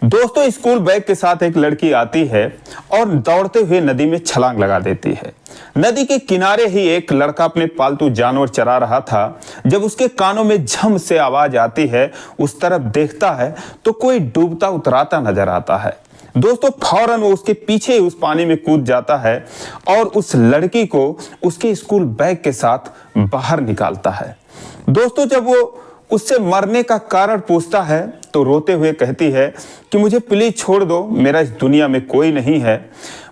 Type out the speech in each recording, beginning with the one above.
दोस्तों, school bag के साथ एक लड़की आती है और दौड़ते हुए नदी में छलांग लगा देती है। नदी के किनारे ही एक लड़का अपने पालतू जानवर चरा रहा था। जब उसके कानों में झम से आवाज आती है, उस तरफ देखता है तो कोई डूबता उतराता नजर आता है। दोस्तों, फौरन वो उसके पीछे उस पानी में कूद जाता है और उस लड़की को उसके स्कूल बैग के साथ बाहर निकालता है। दोस्तों, जब वो उससे मरने का कारण पूछता है तो रोते हुए कहती है कि मुझे प्लीज छोड़ दो, मेरा इस दुनिया में कोई नहीं है।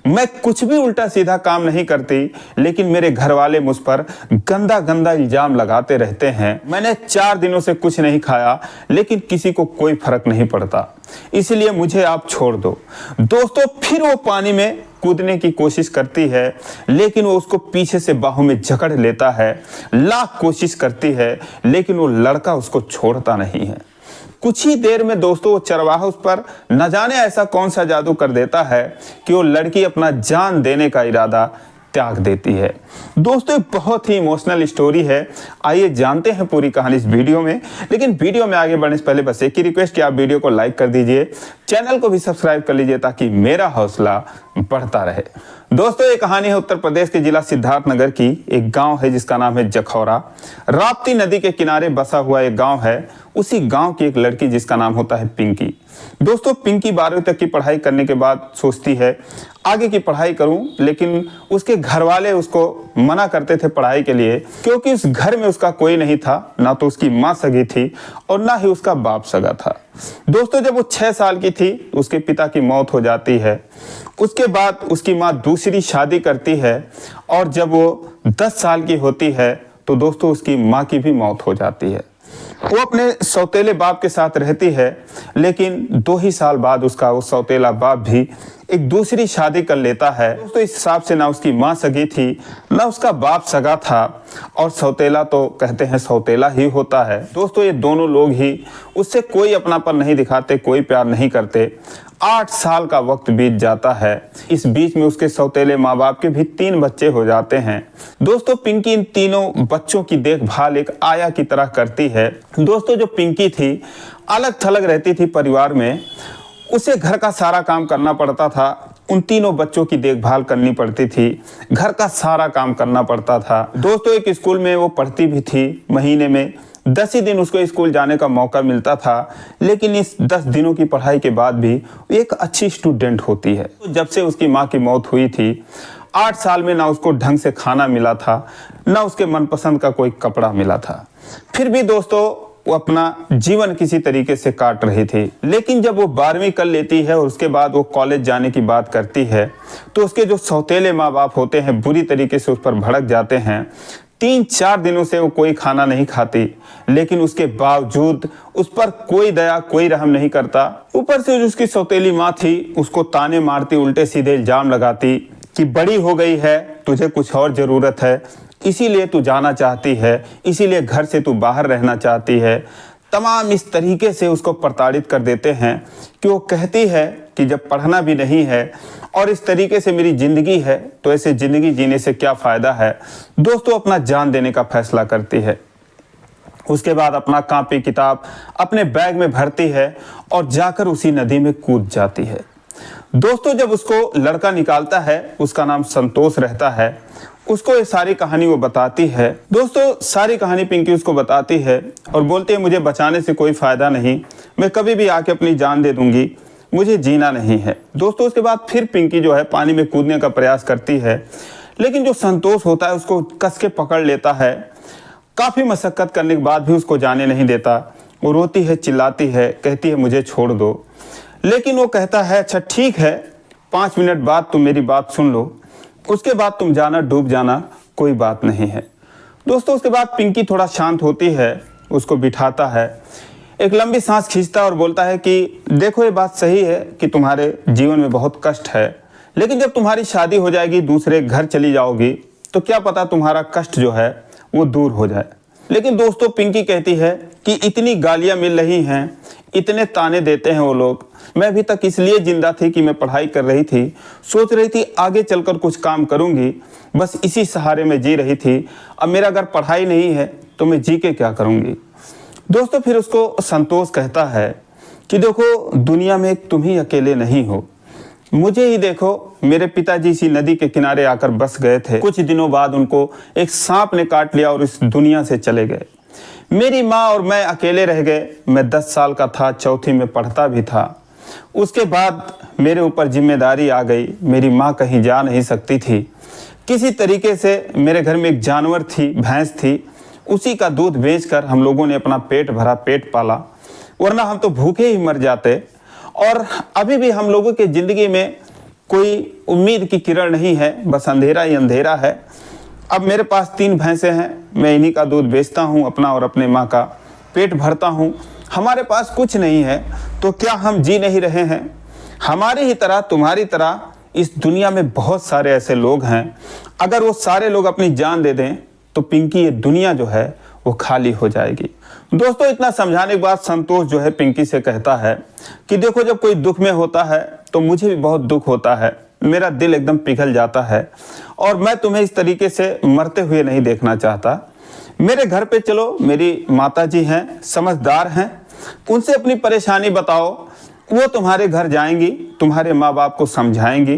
मैं कुछ भी उल्टा सीधा काम नहीं करती, लेकिन मेरे घर वाले मुझ पर गंदा गंदा इल्जाम लगाते रहते हैं। मैंने 4 दिनों से कुछ नहीं खाया, लेकिन किसी को कोई फर्क नहीं पड़ता, इसलिए मुझे आप छोड़ दो। दोस्तों, फिर वो पानी में कूदने की कोशिश करती है, लेकिन वो उसको पीछे से बाहों में जकड़ लेता है। लाख कोशिश करती है, लेकिन वो लड़का उसको छोड़ता नहीं है। कुछ ही देर में दोस्तों, वो चरवाहा उस पर न जाने ऐसा कौन सा जादू कर देता है कि वो लड़की अपना जान देने का इरादा त्याग देती है। दोस्तों, एक बहुत ही इमोशनल स्टोरी है। आइए जानते हैं पूरी कहानी इस वीडियो में। लेकिन वीडियो में आगे बढ़ने से पहले बस एक ही रिक्वेस्ट कि आप वीडियो को लाइक कर दीजिए, चैनल को भी सब्सक्राइब कर लीजिए ताकि मेरा हौसला बढ़ता रहे। दोस्तों, ये कहानी है उत्तर प्रदेश के जिला सिद्धार्थनगर की। एक गांव है जिसका नाम है जखौरा। राप्ती नदी के किनारे बसा हुआ एक गांव है। उसी गांव की एक लड़की जिसका नाम होता है पिंकी। दोस्तों, पिंकी 12वीं तक की पढ़ाई करने के बाद सोचती है आगे की पढ़ाई करूं, लेकिन उसके घर वाले उसको मना करते थे पढ़ाई के लिए, क्योंकि उस घर में उसका कोई नहीं था। ना तो उसकी माँ सगी थी और ना ही उसका बाप सगा था। दोस्तों, जब वो 6 साल की थी उसके पिता की मौत हो जाती है। उसके बाद उसकी माँ दूसरी शादी करती है और जब वो 10 साल की होती है तो दोस्तों उसकी माँ की भी मौत हो जाती है। वो अपने सौतेले बाप के साथ रहती है, लेकिन 2 ही साल बाद उसका वो सौतेला बाप भी एक दूसरी शादी कर लेता है। दोस्तों, इस हिसाब से ना उसकी माँ सगी थी, ना उसका बाप सगा था, और सौतेला तो कहते हैं सौतेला ही होता है। दोस्तों, ये दोनों लोग ही उससे कोई अपनापन नहीं दिखाते, कोई प्यार नहीं करते। 8 साल का वक्त बीत जाता है। इस बीच में उसके सौतेले माँ बाप के भी 3 बच्चे हो जाते हैं। दोस्तों, पिंकी इन तीनों बच्चों की देखभाल एक आया की तरह करती है। दोस्तों, जो पिंकी थी अलग थलग रहती थी परिवार में। उसे घर का सारा काम करना पड़ता था, उन तीनों बच्चों की देखभाल करनी पड़ती थी, घर का सारा काम करना पड़ता था। दोस्तों, एक स्कूल में वो पढ़ती भी थी। महीने में 10 ही दिन उसको स्कूल जाने का मौका मिलता था, लेकिन इस 10 दिनों की पढ़ाई के बाद भी वो एक अच्छी स्टूडेंट होती है। जब से उसकी माँ की मौत हुई थी, 8 साल में ना उसको ढंग से खाना मिला था, ना उसके मनपसंद का कोई कपड़ा मिला था। फिर भी दोस्तों, वो अपना जीवन किसी तरीके से काट रही थी। लेकिन जब वो 12वीं कर लेती है और उसके बाद वो कॉलेज जाने की बात करती है, तो उसके जो सौतेले माँ बाप होते हैं बुरी तरीके से उस पर भड़क जाते हैं। 3-4 दिनों से वो कोई खाना नहीं खाती, लेकिन उसके बावजूद उस पर कोई दया, कोई रहम नहीं करता। ऊपर से जो उसकी सौतेली माँ थी उसको ताने मारती, उल्टे सीधे इल्जाम लगाती कि बड़ी हो गई है, तुझे कुछ और ज़रूरत है, इसीलिए तू जाना चाहती है, इसीलिए घर से तू बाहर रहना चाहती है। तमाम इस तरीके से उसको प्रताड़ित कर देते हैं कि वो कहती है कि जब पढ़ना भी नहीं है और इस तरीके से मेरी ज़िंदगी है, तो ऐसे ज़िंदगी जीने से क्या फ़ायदा है। दोस्तों, अपना जान देने का फैसला करती है। उसके बाद अपना कॉपी किताब अपने बैग में भरती है और जाकर उसी नदी में कूद जाती है। दोस्तों, जब उसको लड़का निकालता है, उसका नाम संतोष रहता है, उसको ये सारी कहानी वो बताती है। दोस्तों, सारी कहानी पिंकी उसको बताती है और बोलती है मुझे बचाने से कोई फ़ायदा नहीं, मैं कभी भी आके अपनी जान दे दूंगी, मुझे जीना नहीं है। दोस्तों, उसके बाद फिर पिंकी जो है पानी में कूदने का प्रयास करती है, लेकिन जो संतोष होता है उसको कस के पकड़ लेता है। काफ़ी मशक्क़त करने के बाद भी उसको जाने नहीं देता। वो रोती है, चिल्लाती है, कहती है मुझे छोड़ दो। लेकिन वो कहता है अच्छा ठीक है, 5 मिनट बाद तुम मेरी बात सुन लो, उसके बाद तुम जाना, डूब जाना, कोई बात नहीं है। दोस्तों, उसके बाद पिंकी थोड़ा शांत होती है, उसको बिठाता है, एक लंबी सांस खींचता और बोलता है कि देखो, ये बात सही है कि तुम्हारे जीवन में बहुत कष्ट है, लेकिन जब तुम्हारी शादी हो जाएगी, दूसरे घर चली जाओगी, तो क्या पता तुम्हारा कष्ट जो है वो दूर हो जाए। लेकिन दोस्तों, पिंकी कहती है कि इतनी गालियां मिल रही हैं, इतने ताने देते हैं वो लोग, मैं अभी तक इसलिए जिंदा थी कि मैं पढ़ाई कर रही थी, सोच रही थी आगे चलकर कुछ काम करूंगी, बस इसी सहारे में जी रही थी। अब मेरा अगर पढ़ाई नहीं है तो मैं जी के क्या करूंगी। दोस्तों, फिर उसको संतोष कहता है कि देखो दुनिया में तुम ही अकेले नहीं हो, मुझे ही देखो, मेरे पिताजी इसी नदी के किनारे आकर बस गए थे। कुछ दिनों बाद उनको एक सांप ने काट लिया और इस दुनिया से चले गए। मेरी माँ और मैं अकेले रह गए। मैं 10 साल का था, चौथी में पढ़ता भी था। उसके बाद मेरे ऊपर जिम्मेदारी आ गई। मेरी माँ कहीं जा नहीं सकती थी। किसी तरीके से मेरे घर में एक जानवर थी, भैंस थी, उसी का दूध बेचकर हम लोगों ने अपना पेट भरा, पेट पाला, वरना हम तो भूखे ही मर जाते। और अभी भी हम लोगों की ज़िंदगी में कोई उम्मीद की किरण नहीं है, बस अंधेरा ही अंधेरा है। अब मेरे पास 3 भैंसें हैं, मैं इन्हीं का दूध बेचता हूँ, अपना और अपने माँ का पेट भरता हूँ। हमारे पास कुछ नहीं है, तो क्या हम जी नहीं रहे हैं? हमारी ही तरह, तुम्हारी तरह इस दुनिया में बहुत सारे ऐसे लोग हैं। अगर वो सारे लोग अपनी जान दे दें तो पिंकी ये दुनिया जो है वो खाली हो जाएगी। दोस्तों, इतना समझाने के बाद संतोष जो है पिंकी से कहता है कि देखो, जब कोई दुख में होता है तो मुझे भी बहुत दुख होता है, मेरा दिल एकदम पिघल जाता है और मैं तुम्हें इस तरीके से मरते हुए नहीं देखना चाहता। मेरे घर पे चलो, मेरी माताजी हैं, समझदार हैं, उनसे अपनी परेशानी बताओ, वो तुम्हारे घर जाएंगी, तुम्हारे माँ बाप को समझाएंगी,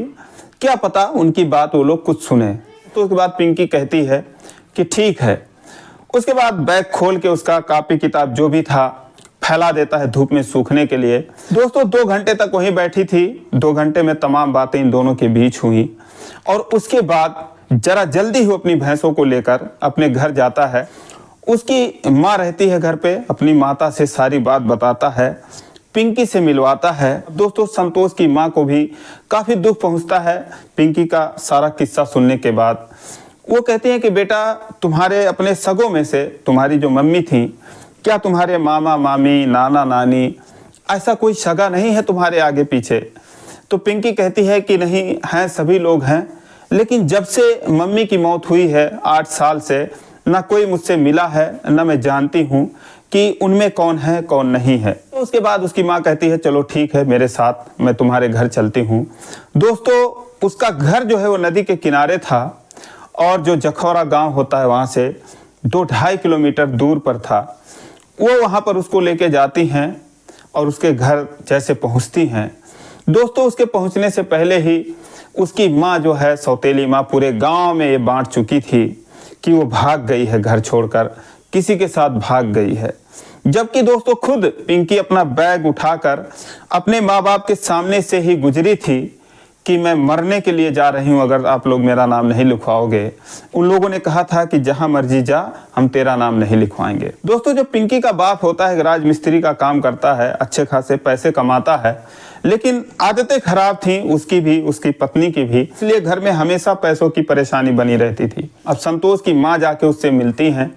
क्या पता उनकी बात वो लोग कुछ सुने। तो उसके बाद पिंकी कहती है कि ठीक है। उसके बाद बैग खोल के उसका कॉपी किताब जो भी था फैला देता है धूप में सूखने के लिए। दोस्तों, 2 घंटे तक वहीं बैठी थी। 2 घंटे में तमाम बातें इन दोनों के बीच हुई और उसके बाद जरा जल्दी ही अपनी भैंसों को लेकर अपने घर जाता है। उसकी माँ रहती है घर पे, अपनी माता से सारी बात बताता है, पिंकी से मिलवाता है। दोस्तों, संतोष की माँ को भी काफ़ी दुख पहुँचता है पिंकी का सारा किस्सा सुनने के बाद। वो कहती हैं कि बेटा, तुम्हारे अपने सगों में से तुम्हारी जो मम्मी थी, क्या तुम्हारे मामा मामी, नाना नानी, ऐसा कोई सगा नहीं है तुम्हारे आगे पीछे? तो पिंकी कहती है कि नहीं हैं, सभी लोग हैं, लेकिन जब से मम्मी की मौत हुई है 8 साल से, ना कोई मुझसे मिला है, ना मैं जानती हूँ कि उनमें कौन है कौन नहीं है। तो उसके बाद उसकी माँ कहती है चलो ठीक है, मेरे साथ, मैं तुम्हारे घर चलती हूँ। दोस्तों, उसका घर जो है वो नदी के किनारे था और जो जखौरा गांव होता है वहाँ से 2-2.5 किलोमीटर दूर पर था। वो वहाँ पर उसको लेके जाती हैं और उसके घर जैसे पहुँचती हैं, दोस्तों, उसके पहुँचने से पहले ही उसकी माँ जो है, सौतेली माँ, पूरे गांव में ये बांट चुकी थी कि वो भाग गई है, घर छोड़कर किसी के साथ भाग गई है। जबकि दोस्तों, खुद पिंकी अपना बैग उठाकर अपने माँ बाप के सामने से ही गुजरी थी कि मैं मरने के लिए जा रही हूँ, अगर आप लोग मेरा नाम नहीं लिखवाओगे। उन लोगों ने कहा था कि जहाँ मर्जी जा, हम तेरा नाम नहीं लिखवाएंगे। दोस्तों, जो पिंकी का बाप होता है, राजमिस्त्री का काम करता है, अच्छे खासे पैसे कमाता है, लेकिन आदतें खराब थी उसकी भी, उसकी पत्नी की भी, इसलिए घर में हमेशा पैसों की परेशानी बनी रहती थी। अब संतोष की माँ जाके उससे मिलती हैं,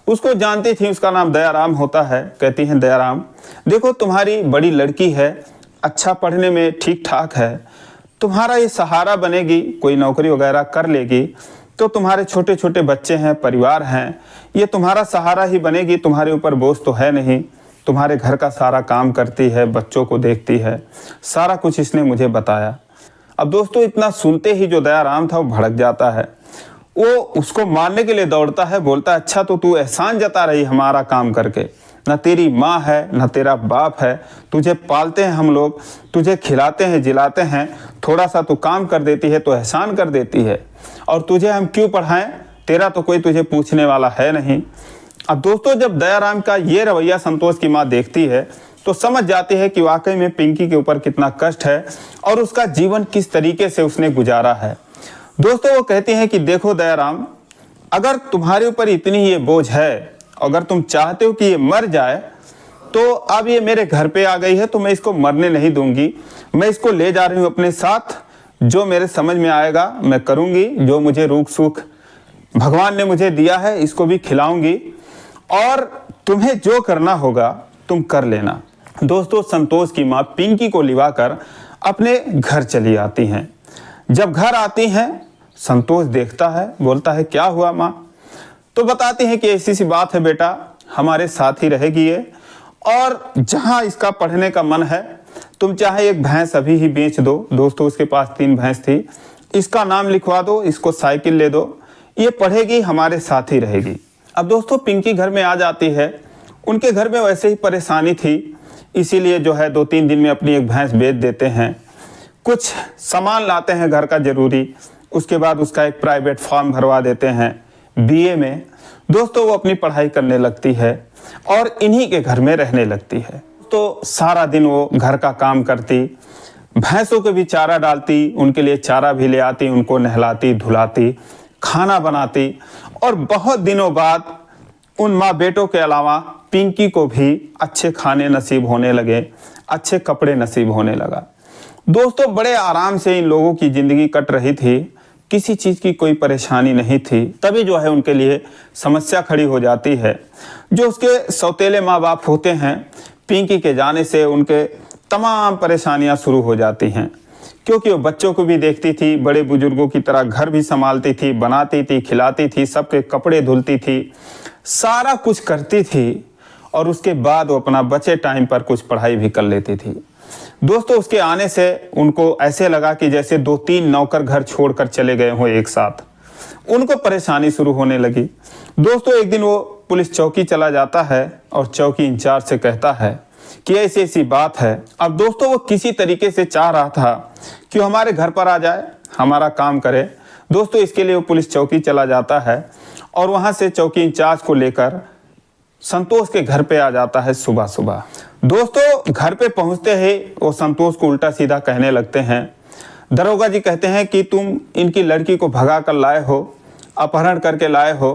उसको जानती थी, उसका नाम दयाराम होता है। कहती हैं, दयाराम देखो, तुम्हारी बड़ी लड़की है, अच्छा पढ़ने में ठीक ठाक है, तुम्हारा ये सहारा बनेगी, कोई नौकरी वगैरह कर लेगी तो तुम्हारे छोटे छोटे बच्चे हैं, परिवार हैं, ये तुम्हारा सहारा ही बनेगी, तुम्हारे ऊपर बोझ तो है नहीं, तुम्हारे घर का सारा काम करती है, बच्चों को देखती है, सारा कुछ इसने मुझे बताया। अब दोस्तों, इतना सुनते ही जो दयाराम था वो भड़क जाता है, वो उसको मारने के लिए दौड़ता है, बोलता है अच्छा तो तू एहसान जता रही हमारा काम करके, न तेरी माँ है न तेरा बाप है, तुझे पालते हैं हम लोग, तुझे खिलाते हैं जिलाते हैं, थोड़ा सा तू काम कर देती है तो एहसान कर देती है, और तुझे हम क्यों पढ़ाएं, तेरा तो कोई तुझे पूछने वाला है नहीं। अब दोस्तों, जब दयाराम का ये रवैया संतोष की माँ देखती है तो समझ जाती है कि वाकई में पिंकी के ऊपर कितना कष्ट है और उसका जीवन किस तरीके से उसने गुजारा है। दोस्तों, वो कहती हैं कि देखो दयाराम, अगर तुम्हारे ऊपर इतनी ही ये बोझ है, अगर तुम चाहते हो कि ये मर जाए, तो अब ये मेरे घर पे आ गई है तो मैं इसको मरने नहीं दूंगी, मैं इसको ले जा रही हूँ अपने साथ, जो मेरे समझ में आएगा मैं करूँगी, जो मुझे रूख सूख भगवान ने मुझे दिया है इसको भी खिलाऊंगी, और तुम्हें जो करना होगा तुम कर लेना। दोस्तों, संतोष की माँ पिंकी को लिवाकर अपने घर चली आती हैं। जब घर आती हैं, संतोष देखता है, बोलता है क्या हुआ माँ? तो बताती हैं कि ऐसी सी बात है बेटा, हमारे साथ ही रहेगी ये, और जहाँ इसका पढ़ने का मन है, तुम चाहे एक भैंस अभी ही बेच दो। दोस्तों, उसके पास 3 भैंस थी, इसका नाम लिखवा दो, इसको साइकिल ले दो, ये पढ़ेगी, हमारे साथ ही रहेगी। अब दोस्तों, पिंकी घर में आ जाती है। उनके घर में वैसे ही परेशानी थी, इसीलिए जो है 2-3 दिन में अपनी एक भैंस बेच देते हैं, कुछ सामान लाते हैं घर का जरूरी, उसके बाद उसका एक प्राइवेट फॉर्म भरवा देते हैं बीए में। दोस्तों वो अपनी पढ़ाई करने लगती है और इन्हीं के घर में रहने लगती है। तो सारा दिन वो घर का काम करती, भैंसों को भी चारा डालती, उनके लिए चारा भी ले आती, उनको नहलाती धुलाती, खाना बनाती। और बहुत दिनों बाद उन माँ बेटों के अलावा पिंकी को भी अच्छे खाने नसीब होने लगे, अच्छे कपड़े नसीब होने लगा। दोस्तों बड़े आराम से इन लोगों की ज़िंदगी कट रही थी, किसी चीज़ की कोई परेशानी नहीं थी। तभी जो है उनके लिए समस्या खड़ी हो जाती है। जो उसके सौतेले माँ बाप होते हैं, पिंकी के जाने से उनके तमाम परेशानियां शुरू हो जाती हैं, क्योंकि वो बच्चों को भी देखती थी, बड़े बुजुर्गों की तरह घर भी संभालती थी, बनाती थी, खिलाती थी, सबके कपड़े धुलती थी, सारा कुछ करती थी। और उसके बाद वो अपना बचे टाइम पर कुछ पढ़ाई भी कर लेती थी। दोस्तों उसके आने से उनको ऐसे लगा कि जैसे 2-3 नौकर घर छोड़कर चले गए हों एक साथ। उनको परेशानी शुरू होने लगी। दोस्तों एक दिन वो पुलिस चौकी चला जाता है और चौकी इंचार्ज से कहता है कि ऐसी ऐसी बात है। अब दोस्तों वो किसी तरीके से चाह रहा था कि वो हमारे घर पर आ जाए, हमारा काम करे। दोस्तों इसके लिए वो पुलिस चौकी चला जाता है और वहाँ से चौकी इंचार्ज को लेकर संतोष के घर पे आ जाता है सुबह सुबह। दोस्तों घर पे पहुँचते ही वो संतोष को उल्टा सीधा कहने लगते हैं। दरोगा जी कहते हैं कि तुम इनकी लड़की को भगा कर लाए हो, अपहरण करके लाए हो,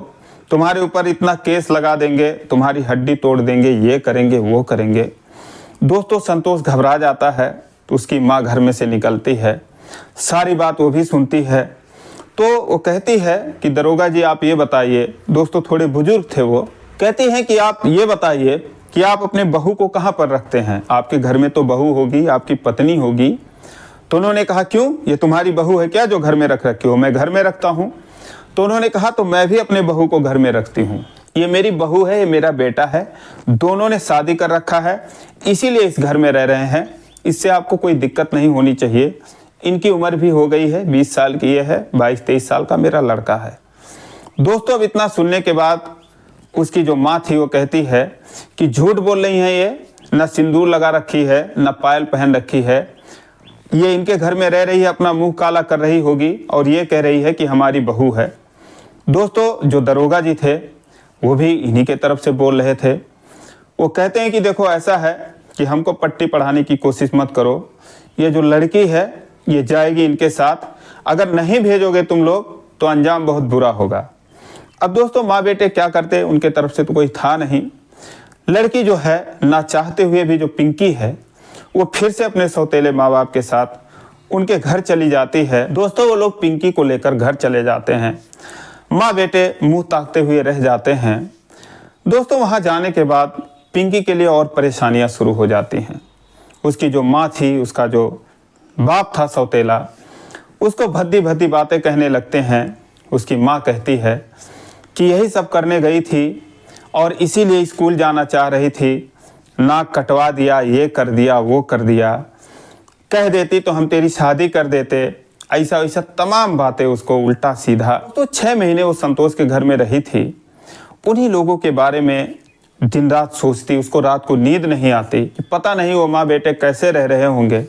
तुम्हारे ऊपर इतना केस लगा देंगे, तुम्हारी हड्डी तोड़ देंगे, ये करेंगे वो करेंगे। दोस्तों संतोष घबरा जाता है तो उसकी माँ घर में से निकलती है, सारी बात वो भी सुनती है। तो वो कहती है कि दरोगा जी आप ये बताइए, दोस्तों थोड़े बुजुर्ग थे वो, कहती हैं कि आप ये बताइए कि आप अपने बहू को कहाँ पर रखते हैं, आपके घर में तो बहू होगी, आपकी पत्नी होगी। तो उन्होंने कहा क्यों, ये तुम्हारी बहू है क्या जो घर में रख रखी हो? मैं घर में रखता हूँ। तो उन्होंने कहा तो मैं भी अपने बहू को घर में रखती हूँ, ये मेरी बहू है, ये मेरा बेटा है, दोनों ने शादी कर रखा है, इसीलिए इस घर में रह रहे हैं, इससे आपको कोई दिक्कत नहीं होनी चाहिए। इनकी उम्र भी हो गई है, 20 साल की ये है, 22-23 साल का मेरा लड़का है। दोस्तों अब इतना सुनने के बाद उसकी जो माँ थी वो कहती है कि झूठ बोल रही हैं ये, न सिंदूर लगा रखी है, न पायल पहन रखी है, ये इनके घर में रह रही है, अपना मुंह काला कर रही होगी और ये कह रही है कि हमारी बहू है। दोस्तों जो दरोगा जी थे वो भी इन्हीं के तरफ से बोल रहे थे। वो कहते हैं कि देखो ऐसा है कि हमको पट्टी पढ़ाने की कोशिश मत करो, ये जो लड़की है ये जाएगी इनके साथ, अगर नहीं भेजोगे तुम लोग तो अंजाम बहुत बुरा होगा। अब दोस्तों माँ बेटे क्या करते, उनके तरफ से तो कोई था नहीं। लड़की जो है ना चाहते हुए भी, जो पिंकी है, वो फिर से अपने सौतेले माँ बाप के साथ उनके घर चली जाती है। दोस्तों वो लोग पिंकी को लेकर घर चले जाते हैं, माँ बेटे मुंह ताकते हुए रह जाते हैं। दोस्तों वहाँ जाने के बाद पिंकी के लिए और परेशानियाँ शुरू हो जाती हैं। उसकी जो माँ थी, उसका जो बाप था सौतेला, उसको भद्दी भद्दी बातें कहने लगते हैं। उसकी माँ कहती है कि यही सब करने गई थी और इसीलिए स्कूल जाना चाह रही थी, नाक कटवा दिया, ये कर दिया वो कर दिया, कह देती तो हम तेरी शादी कर देते, ऐसा वैसा तमाम बातें उसको उल्टा सीधा। तो 6 महीने वो संतोष के घर में रही थी। उन्हीं लोगों के बारे में दिन रात सोचती, उसको रात को नींद नहीं आती कि पता नहीं वो माँ बेटे कैसे रह रहे होंगे,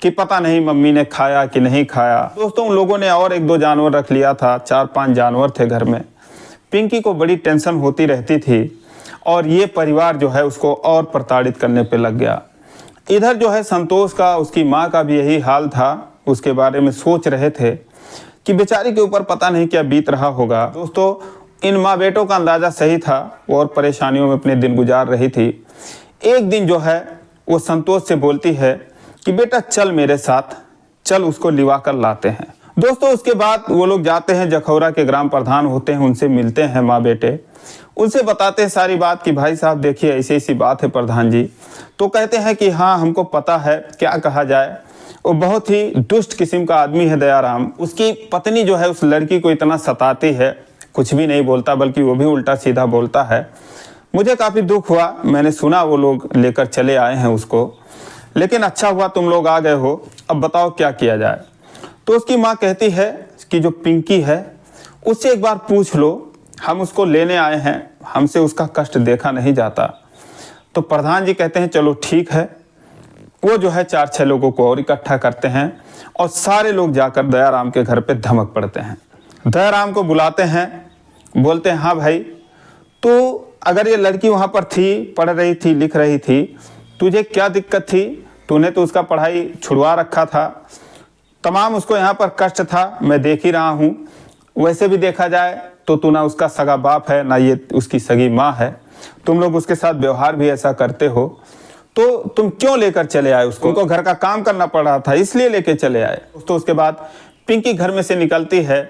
कि पता नहीं मम्मी ने खाया कि नहीं खाया। दोस्तों उन लोगों ने और 1-2 जानवर रख लिया था, 4-5 जानवर थे घर में। पिंकी को बड़ी टेंशन होती रहती थी और ये परिवार जो है उसको और प्रताड़ित करने पे लग गया। इधर जो है संतोष का, उसकी माँ का भी यही हाल था। उसके बारे में सोच रहे थे कि बेचारी के ऊपर पता नहीं क्या बीत रहा होगा। दोस्तों इन माँ बेटों का अंदाज़ा सही था, वो और परेशानियों में अपने दिन गुजार रही थी। एक दिन जो है वो संतोष से बोलती है कि बेटा चल मेरे साथ, चल उसको लिवा कर लाते हैं। दोस्तों उसके बाद वो लोग जाते हैं, जखौरा के ग्राम प्रधान होते हैं, उनसे मिलते हैं माँ बेटे, उनसे बताते हैं सारी बात कि भाई साहब देखिए ऐसी ऐसी बात है प्रधान जी। तो कहते हैं कि हाँ हमको पता है, क्या कहा जाए, वो बहुत ही दुष्ट किस्म का आदमी है दयाराम। उसकी पत्नी जो है उस लड़की को इतना सताती है, कुछ भी नहीं बोलता बल्कि वो भी उल्टा सीधा बोलता है। मुझे काफ़ी दुख हुआ, मैंने सुना वो लोग लेकर चले आए हैं उसको, लेकिन अच्छा हुआ तुम लोग आ गए हो, अब बताओ क्या किया जाए। तो उसकी माँ कहती है कि जो पिंकी है उससे एक बार पूछ लो, हम उसको लेने आए हैं, हमसे उसका कष्ट देखा नहीं जाता। तो प्रधान जी कहते हैं चलो ठीक है। वो जो है 4-6 लोगों को और इकट्ठा करते हैं और सारे लोग जाकर दयाराम के घर पे धमक पड़ते हैं। दयाराम को बुलाते हैं, बोलते हैं हाँ भाई, तो अगर ये लड़की वहाँ पर थी, पढ़ रही थी, लिख रही थी, तुझे क्या दिक्कत थी? तूने तो उसका पढ़ाई छुड़वा रखा था, तमाम उसको यहाँ पर कष्ट था, मैं देख ही रहा हूँ। वैसे भी देखा जाए तो तू ना उसका सगा बाप है, ना ये उसकी सगी माँ है, तुम लोग उसके साथ व्यवहार भी ऐसा करते हो, तो तुम क्यों लेकर चले आए उसको? उनको घर का काम करना पड़ रहा था, इसलिए लेके चले आए। तो उसके बाद पिंकी घर में से निकलती है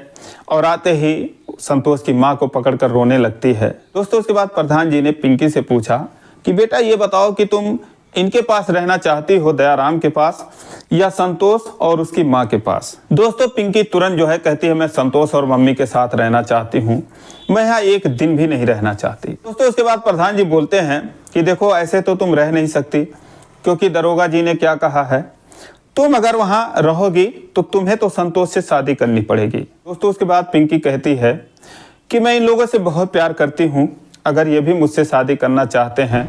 और आते ही संतोष की माँ को पकड़कर रोने लगती है। दोस्तों उसके बाद प्रधान जी ने पिंकी से पूछा कि बेटा ये बताओ कि तुम इनके पास रहना चाहती हो, दयाराम के पास, या संतोष और उसकी माँ के पास? दोस्तों पिंकी तुरंत जो है कहती है मैं संतोष और मम्मी के साथ रहना चाहती हूँ, मैं यहाँ एक दिन भी नहीं रहना चाहती। दोस्तों उसके बाद प्रधान जी बोलते हैं कि देखो ऐसे तो तुम रह नहीं सकती, क्योंकि दरोगा जी ने क्या कहा है, तुम अगर वहाँ रहोगी तो तुम्हें तो संतोष से शादी करनी पड़ेगी। दोस्तों उसके बाद पिंकी कहती है कि मैं इन लोगों से बहुत प्यार करती हूँ, अगर ये भी मुझसे शादी करना चाहते हैं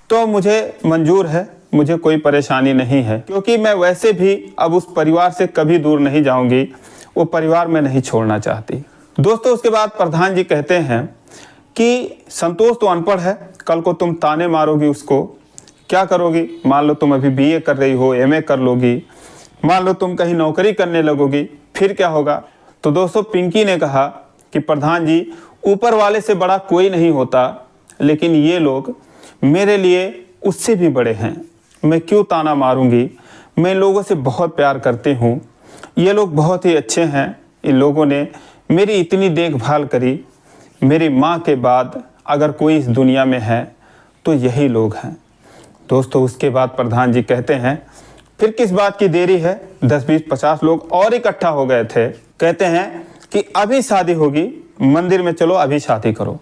तो मुझे मंजूर है, मुझे कोई परेशानी नहीं है, क्योंकि मैं वैसे भी अब उस परिवार से कभी दूर नहीं जाऊंगी, वो परिवार मैं नहीं छोड़ना चाहती। दोस्तों उसके बाद प्रधान जी कहते हैं कि संतोष तो अनपढ़ है, कल को तुम ताने मारोगी उसको, क्या करोगी? मान लो तुम अभी बीए कर रही हो, एमए कर लोगी, मान लो तुम कहीं नौकरी करने लगोगी, फिर क्या होगा? तो दोस्तों पिंकी ने कहा कि प्रधान जी ऊपर वाले से बड़ा कोई नहीं होता, लेकिन ये लोग मेरे लिए उससे भी बड़े हैं, मैं क्यों ताना मारूंगी? मैं लोगों से बहुत प्यार करती हूँ, ये लोग बहुत ही अच्छे हैं, इन लोगों ने मेरी इतनी देखभाल करी, मेरी माँ के बाद अगर कोई इस दुनिया में है तो यही लोग हैं। दोस्तों उसके बाद प्रधान जी कहते हैं फिर किस बात की देरी है, 10-20-50 लोग और इकट्ठा हो गए थे, कहते हैं कि अभी शादी होगी, मंदिर में चलो अभी शादी करो।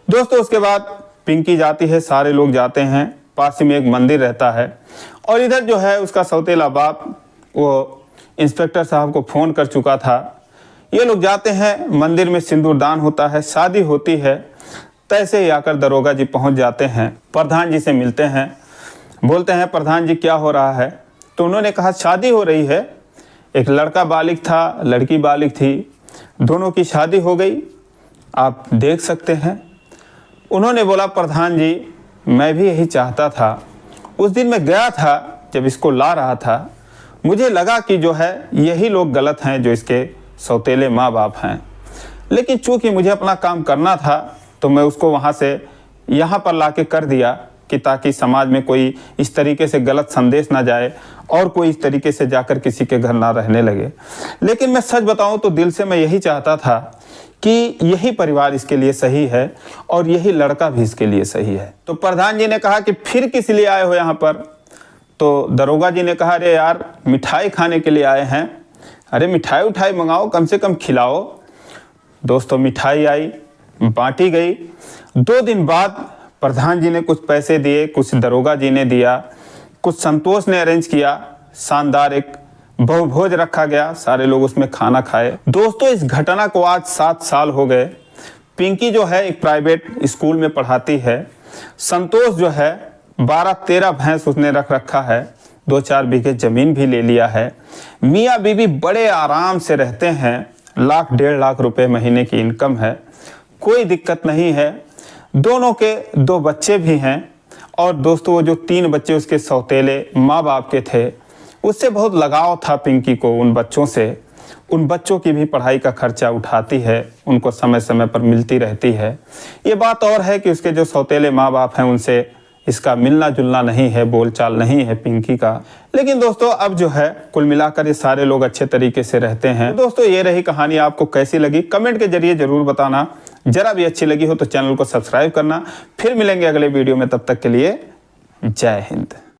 दोस्तों उसके बाद पिंकी जाती है, सारे लोग जाते हैं, पास ही में एक मंदिर रहता है और इधर जो है उसका सौतेला बाप वो इंस्पेक्टर साहब को फ़ोन कर चुका था। ये लोग जाते हैं, मंदिर में सिंदूरदान होता है, शादी होती है। तैसे ही आकर दरोगा जी पहुंच जाते हैं, प्रधान जी से मिलते हैं, बोलते हैं प्रधान जी क्या हो रहा है? तो उन्होंने कहा शादी हो रही है, एक लड़का बालिग था, लड़की बालिग थी, दोनों की शादी हो गई, आप देख सकते हैं। उन्होंने बोला प्रधान जी मैं भी यही चाहता था, उस दिन मैं गया था जब इसको ला रहा था, मुझे लगा कि जो है यही लोग गलत हैं जो इसके सौतेले माँ बाप हैं, लेकिन चूंकि मुझे अपना काम करना था तो मैं उसको वहाँ से यहाँ पर लाके कर दिया कि ताकि समाज में कोई इस तरीके से गलत संदेश ना जाए और कोई इस तरीके से जाकर किसी के घर ना रहने लगे। लेकिन मैं सच बताऊं तो दिल से मैं यही चाहता था कि यही परिवार इसके लिए सही है और यही लड़का भी इसके लिए सही है। तो प्रधान जी ने कहा कि फिर किस लिए आए हो यहाँ पर? तो दरोगा जी ने कहा अरे यार मिठाई खाने के लिए आए हैं, अरे मिठाई उठाई मंगाओ, कम से कम खिलाओ। दोस्तों मिठाई आई, बांटी गई। 2 दिन बाद प्रधान जी ने कुछ पैसे दिए, कुछ दरोगा जी ने दिया, कुछ संतोष ने अरेंज किया, शानदार एक बहुभोज रखा गया, सारे लोग उसमें खाना खाए। दोस्तों इस घटना को आज 7 साल हो गए। पिंकी जो है एक प्राइवेट स्कूल में पढ़ाती है, संतोष जो है 12-13 भैंस उसने रख रखा है, 2-4 बीघे जमीन भी ले लिया है, मियाँ बीवी बड़े आराम से रहते हैं, 1-1.5 लाख रुपए महीने की इनकम है, कोई दिक्कत नहीं है। दोनों के 2 बच्चे भी हैं और दोस्तों वो जो 3 बच्चे उसके सौतेले माँ बाप के थे, उससे बहुत लगाव था पिंकी को उन बच्चों से। उन बच्चों की भी पढ़ाई का खर्चा उठाती है, उनको समय समय पर मिलती रहती है। ये बात और है कि उसके जो सौतेले माँ बाप हैं उनसे इसका मिलना जुलना नहीं है, बोलचाल नहीं है पिंकी का। लेकिन दोस्तों अब जो है कुल मिलाकर ये सारे लोग अच्छे तरीके से रहते हैं। दोस्तों ये रही कहानी, आपको कैसी लगी कमेंट के जरिए जरूर बताना। जरा भी अच्छी लगी हो तो चैनल को सब्सक्राइब करना। फिर मिलेंगे अगले वीडियो में, तब तक के लिए जय हिंद।